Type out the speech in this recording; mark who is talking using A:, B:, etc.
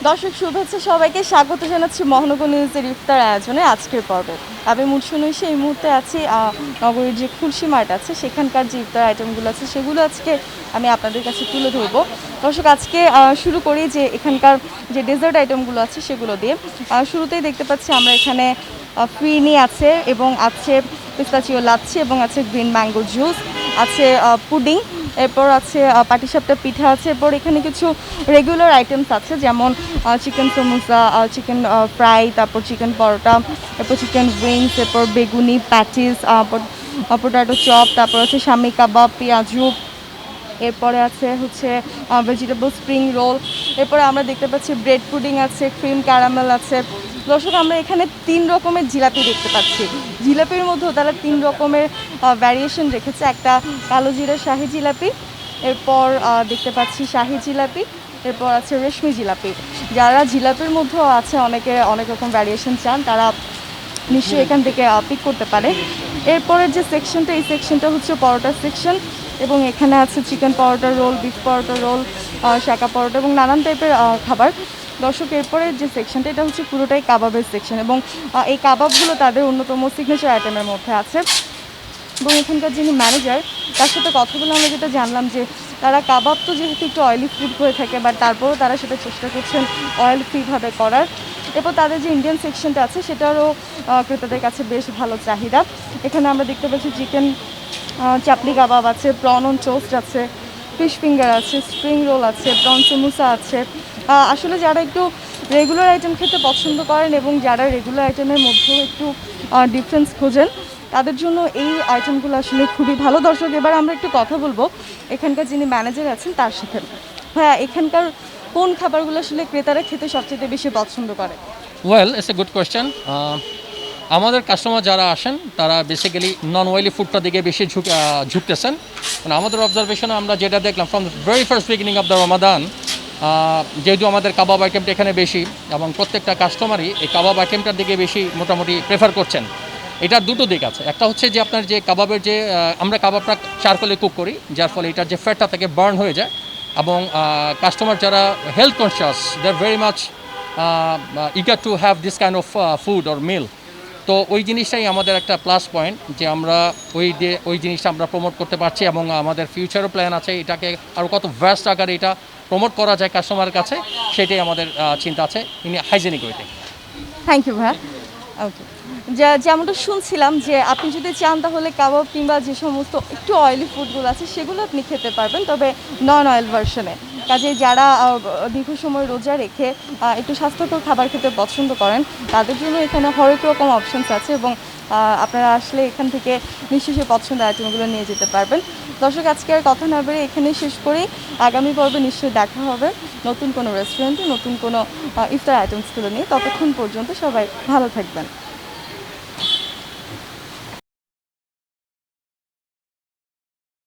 A: দর্শক শুভেচ্ছা সবাইকে স্বাগত জানাচ্ছি মহানগর নিউজের ইফতার আয়োজনে আজকের পর্বে। আমি মুনসুন এসে এই মুহূর্তে আছি নগরীর যে খুলশি মার্ট আছে সেখানকার যে ইফতার আইটেমগুলো আছে সেগুলো আজকে আমি আপনাদের কাছে তুলে ধরবো। দর্শক আজকে শুরু করি যে এখানকার যে ডেজার্ট আইটেমগুলো আছে সেগুলো দিয়ে। শুরুতেই দেখতে পাচ্ছি আমরা এখানে ফিরনি আছে এবং আছে পিস্তাচিও লাচ্ছি এবং আছে গ্রিন ম্যাঙ্গো জুস, আছে পুডিং, এরপর আছে পাটিসাপটা পিঠা আছে। এরপর এখানে কিছু রেগুলার আইটেমস আছে যেমন চিকেন সমোসা, চিকেন ফ্রাই, তারপর চিকেন পরোটা, এরপর চিকেন উইংস, এরপর বেগুনি প্যাটিস, পোটাটো চপ, তারপর আছে শামি কাবাব, পেঁয়াজু, এরপরে আছে হচ্ছে ভেজিটেবল স্প্রিং রোল। এরপরে আমরা দেখতে পাচ্ছি ব্রেড পুডিং আছে, ক্রিম ক্যারামেল আছে। দর্শক আমরা এখানে 3 রকমের জিলাপি দেখতে পাচ্ছি। জিলাপির মধ্যেও তারা 3 রকমের ভ্যারিয়েশন রেখেছে। একটা কালো জিরা শাহি জিলাপি, এরপর দেখতে পাচ্ছি শাহি জিলাপি, এরপর আছে রেশমি জিলাপি। যারা জিলাপির মধ্যেও আছে অনেকে অনেক রকম ভ্যারিয়েশন চান তারা নিশ্চয়ই এখান থেকে পিক করতে পারে। এরপরের যে সেকশনটা, এই সেকশনটা হচ্ছে পরোটা সেকশন এবং এখানে আছে চিকেন পরোটা রোল, বিফ পরোটা রোল, শাকা পরোটা এবং নানান টাইপের খাবার। দর্শক এরপরের যে সেকশনটা এটা হচ্ছে পুরোটাই কাবাবের সেকশন এবং এই কাবাবগুলো তাদের অন্যতম সিগনেচার আইটেমের মধ্যে আছে। এবং এখানকার যিনি ম্যানেজার তার সাথে কথা বলে আমরা যেটা জানলাম যে তারা কাবাব তো যেহেতু একটু অয়েলি ফুড হয়ে থাকে বাট তারপরেও তারা সেটা চেষ্টা করছেন অয়েল ফ্রিভাবে করার। এরপর তাদের যে ইন্ডিয়ান সেকশনটা আছে সেটারও ক্রেতাদের কাছে বেশ ভালো চাহিদা। এখানে আমরা দেখতে পাচ্ছি চিকেন চাপলি কাবাব আছে, প্রন অন টোস্ট আছে, ফিশ ফিঙ্গার আছে, স্প্রিং রোল আছে, প্রন সমুসা আছে। আসলে যারা একটু রেগুলার আইটেম খেতে পছন্দ করেন এবং যারা রেগুলার আইটেমের মধ্যেও একটু ডিফারেন্স খোঁজেন তাদের জন্য এই আইটেমগুলো আসলে খুবই ভালো। দর্শক এবার আমরা একটু কথা বলবো এখানকার যিনি ম্যানেজার আছেন তার সাথে। হ্যাঁ, এখানকার কোন খাবারগুলো আসলে ক্রেতারা খেতে সবচেয়ে বেশি পছন্দ করে?
B: Well, it's a good question. আমাদের কাস্টমার যারা আসেন তারা বেসিক্যালি নন অয়েলি ফুডটার দিকে বেশি ঝুঁকতেছেন। মানে আমাদের অবজারভেশনে আমরা যেটা দেখলাম from the very first beginning of the Ramadan, যেহেতু আমাদের কাবাব আইটেমটা এখানে বেশি এবং প্রত্যেকটা কাস্টমারই এই কাবাব আইটেমটার দিকে বেশি মোটামুটি প্রেফার করছেন। এটার দুটো দিক আছে। একটা হচ্ছে যে আপনার যে কাবাবের যে আমরা কাবাবটা চারকোলে কুক করি, যার ফলে এটার যে ফ্যাটটা থেকে বার্ন হয়ে যায় এবং কাস্টমার যারা health conscious they are very much eager to have this kind of food or meal. তো ওই জিনিসটাই আমাদের একটা প্লাস পয়েন্ট যে আমরা ওই জিনিসটা আমরা প্রমোট করতে পারছি এবং আমাদের ফিউচারও প্ল্যান আছে এটাকে আরও কত ভ্যাস্ট আকারে এটা প্রমোট করা যায় কাস্টমারের কাছে, সেটাই আমাদের চিন্তা আছে ইন হাইজেনিক ওয়েতে।
A: থ্যাংক ইউ ভাইয়া। ওকে, যেমনটা শুনছিলাম যে আপনি যদি চান তাহলে কাবাব কিংবা যে সমস্ত একটু অয়েলি ফুডগুলো আছে সেগুলো আপনি খেতে পারবেন, তবে নন অয়েল ভার্সনে। কাজে যারা দীর্ঘ সময় রোজা রেখে একটু স্বাস্থ্যকর খাবার খেতে পছন্দ করেন তাদের জন্য এখানে হরেক রকম অপশানস আছে এবং আপনারা আসলে এখান থেকে নিশ্চয়ই সেই পছন্দের আইটেমগুলো নিয়ে যেতে পারবেন। দর্শক আজকে আর কথা না বেড়ে এখানেই শেষ করেই আগামী পর্বে নিশ্চয়ই দেখা হবে নতুন কোনো রেস্টুরেন্টে নতুন কোনো ইফতার আইটেমসগুলো নিয়ে। ততক্ষণ পর্যন্ত সবাই ভালো থাকবেন।